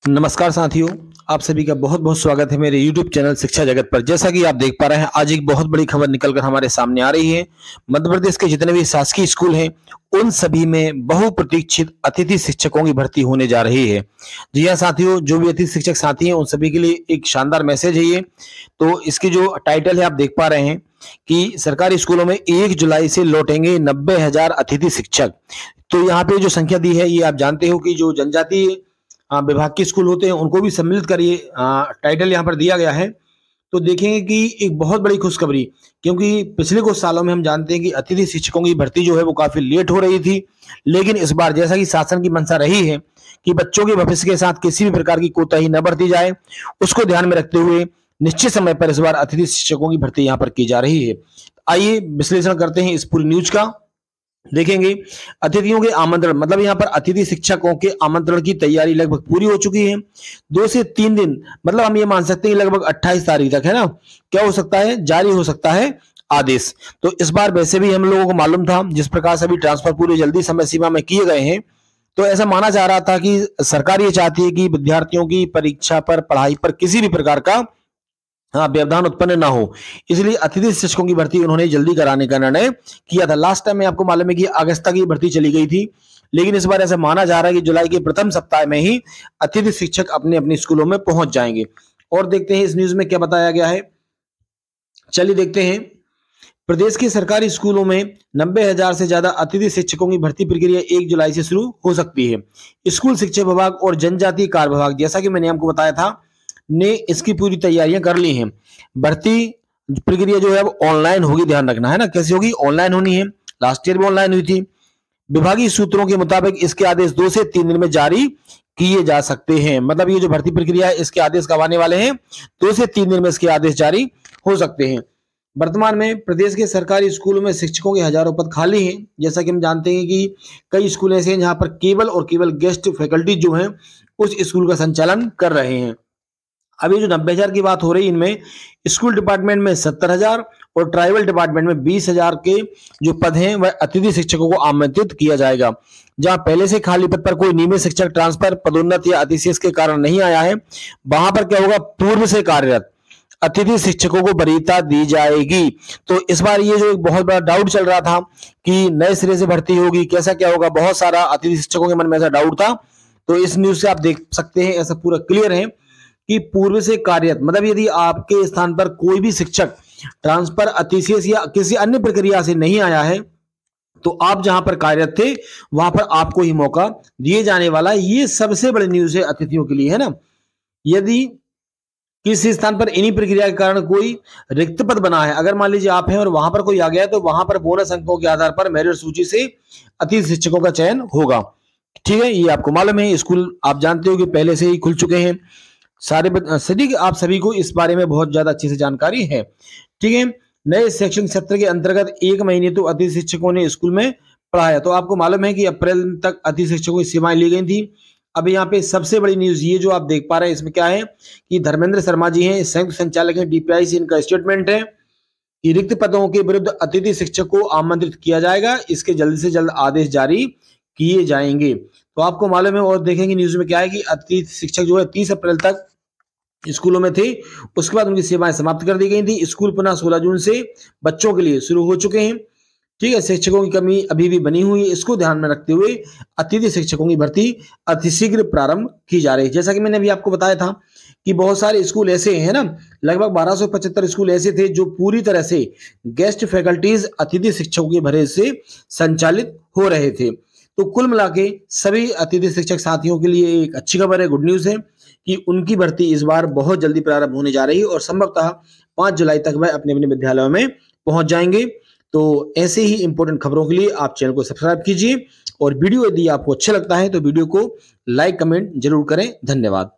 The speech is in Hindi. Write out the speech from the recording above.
नमस्कार साथियों, आप सभी का बहुत बहुत स्वागत है मेरे YouTube चैनल शिक्षा जगत पर। जैसा कि आप देख पा रहे हैं, आज एक बहुत बड़ी खबर निकलकर हमारे सामने आ रही है। मध्य प्रदेश के जितने भी शासकीय स्कूल हैं, उन सभी में बहुप्रतीक्षित अतिथि शिक्षकों की भर्ती होने जा रही है। जी हाँ साथियों, जो भी अतिथि शिक्षक साथी हैं, उन सभी के लिए एक शानदार मैसेज है ये। तो इसकी जो टाइटल है आप देख पा रहे हैं कि सरकारी स्कूलों में 1 जुलाई से लौटेंगे 90,000 अतिथि शिक्षक। तो यहाँ पे जो संख्या दी है, ये आप जानते हो कि जो जनजातीय विभाग के स्कूल होते हैं उनको भी सम्मिलित करिए, टाइटल यहाँ पर दिया गया है। तो देखेंगे कि एक बहुत बड़ी खुशखबरी, क्योंकि पिछले कुछ सालों में हम जानते हैं कि अतिथि शिक्षकों की भर्ती जो है वो काफी लेट हो रही थी। लेकिन इस बार जैसा कि शासन की मंशा रही है कि बच्चों के भविष्य के साथ किसी भी प्रकार की कोताही न बरती जाए, उसको ध्यान में रखते हुए निश्चित समय पर इस बार अतिथि शिक्षकों की भर्ती यहाँ पर की जा रही है। आइए विश्लेषण करते हैं इस पूरी न्यूज का। देखेंगे अतिथियों के आमंत्रण, मतलब यहाँ पर अतिथि शिक्षकों के आमंत्रण की तैयारी लगभग पूरी हो चुकी है। 2 से 3 दिन, मतलब हम ये मान सकते हैं लगभग 28 तारीख तक, है ना, क्या हो सकता है, जारी हो सकता है आदेश। तो इस बार वैसे भी हम लोगों को मालूम था, जिस प्रकार से अभी ट्रांसफर पूरी जल्दी समय सीमा में किए गए हैं, तो ऐसा माना जा रहा था कि सरकार ये चाहती है कि विद्यार्थियों की परीक्षा पर, पढ़ाई पर किसी भी प्रकार का व्यवधान उत्पन्न ना हो। इसलिए अतिथि शिक्षकों की भर्ती उन्होंने जल्दी कराने का निर्णय किया था। लास्ट टाइम में आपको मालूम है कि अगस्त तक की भर्ती चली गई थी, लेकिन इस बार ऐसा माना जा रहा है कि जुलाई के प्रथम सप्ताह में ही अतिथि शिक्षक अपने अपने स्कूलों में पहुंच जाएंगे। और देखते हैं इस न्यूज में क्या बताया गया है। चलिए देखते हैं। प्रदेश के सरकारी स्कूलों में 90,000 से ज्यादा अतिथि शिक्षकों की भर्ती प्रक्रिया 1 जुलाई से शुरू हो सकती है। स्कूल शिक्षा विभाग और जनजातीय कार्य विभाग, जैसा कि मैंने आपको बताया था, ने इसकी पूरी तैयारियां कर ली हैं। भर्ती प्रक्रिया जो है अब ऑनलाइन होगी, ध्यान रखना है ना, कैसे होगी, ऑनलाइन होनी है। लास्ट ईयर भी ऑनलाइन हुई थी। विभागीय सूत्रों के मुताबिक इसके आदेश 2 से 3 दिन में जारी किए जा सकते हैं। मतलब ये जो भर्ती प्रक्रिया है, इसके आदेश कब आने वाले हैं, 2 से 3 दिन में इसके आदेश जारी हो सकते हैं। वर्तमान में प्रदेश के सरकारी स्कूलों में शिक्षकों के हजारों पद खाली हैं। जैसा कि हम जानते हैं कि कई स्कूल ऐसे हैं जहां पर केवल और केवल गेस्ट फैकल्टी जो हैं उस स्कूल का संचालन कर रहे हैं। अभी जो 90,000 की बात हो रही है, इनमें स्कूल डिपार्टमेंट में 70,000 और ट्राइबल डिपार्टमेंट में 20,000 के जो पद हैं वह अतिथि शिक्षकों को आमंत्रित किया जाएगा। जहां पहले से खाली पद पर कोई नियमित शिक्षक ट्रांसफर, पदोन्नति या अतिशेष के कारण नहीं आया है, वहां पर क्या होगा, पूर्व से कार्यरत अतिथि शिक्षकों को वरीयता दी जाएगी। तो इस बार ये जो एक बहुत बड़ा डाउट चल रहा था कि नए सिरे से भर्ती होगी, कैसा क्या होगा, बहुत सारा अतिथि शिक्षकों के मन में ऐसा डाउट था। तो इस न्यूज से आप देख सकते हैं, ऐसा पूरा क्लियर है कि पूर्व से कार्यरत, मतलब यदि आपके स्थान पर कोई भी शिक्षक ट्रांसफर, अतिशेष या किसी अन्य प्रक्रिया से नहीं आया है, तो आप जहां पर कार्यरत थे वहां पर आपको ही मौका दिए जाने वाला है। ये सबसे बड़ी न्यूज है अतिथियों के लिए, है ना। यदि किसी स्थान पर इन्हीं प्रक्रिया के कारण कोई रिक्त पद बना है, अगर मान लीजिए आप हैं और वहां पर कोई आ गया, तो वहां पर बोनस अंकों के आधार पर मेरिट सूची से अतिथि शिक्षकों का चयन होगा। ठीक है, ये आपको मालूम है। स्कूल आप जानते हो कि पहले से ही खुल चुके हैं सारे सभी, आप सभी को इस बारे में बहुत ज्यादा अच्छी से जानकारी है। ठीक है, नए शैक्षणिक सत्र के अंतर्गत 1 महीने तो अतिथि शिक्षकों ने स्कूल में पढ़ाया। तो आपको मालूम है कि अप्रैल तक अतिथि शिक्षकों की सेवाएं ली गई थी। अब यहाँ पे सबसे बड़ी न्यूज ये जो आप देख पा रहे हैं, इसमें क्या है कि धर्मेंद्र शर्मा जी हैं, संयुक्त संचालक हैं डीपीआई से, इनका स्टेटमेंट है कि रिक्त पदों के विरुद्ध अतिथि शिक्षक को आमंत्रित किया जाएगा। इसके जल्द से जल्द आदेश जारी किए जाएंगे। तो आपको मालूम है, और देखेंगे न्यूज में क्या है कि अतिथि शिक्षक जो है 30 अप्रैल तक स्कूलों में थे, उसके बाद उनकी सेवाएं समाप्त कर दी गई थी। स्कूल पुनः 16 जून से बच्चों के लिए शुरू हो चुके हैं। ठीक है, शिक्षकों की कमी अभी भी बनी हुई है, इसको ध्यान में रखते हुए अतिथि शिक्षकों की भर्ती अतिशीघ्र प्रारंभ की जा रही है। जैसा कि मैंने अभी आपको बताया था कि बहुत सारे स्कूल ऐसे हैं ना, लगभग 1275 स्कूल ऐसे थे जो पूरी तरह से गेस्ट फैकल्टीज अतिथि शिक्षकों के भरे से संचालित हो रहे थे। तो कुल मिला के सभी अतिथि शिक्षक साथियों के लिए एक अच्छी खबर है, गुड न्यूज है कि उनकी भर्ती इस बार बहुत जल्दी प्रारंभ होने जा रही है और संभवतः 5 जुलाई तक वह अपने अपने विद्यालयों में पहुंच जाएंगे। तो ऐसे ही इंपॉर्टेंट खबरों के लिए आप चैनल को सब्सक्राइब कीजिए, और वीडियो यदि आपको अच्छा लगता है तो वीडियो को लाइक कमेंट जरूर करें। धन्यवाद।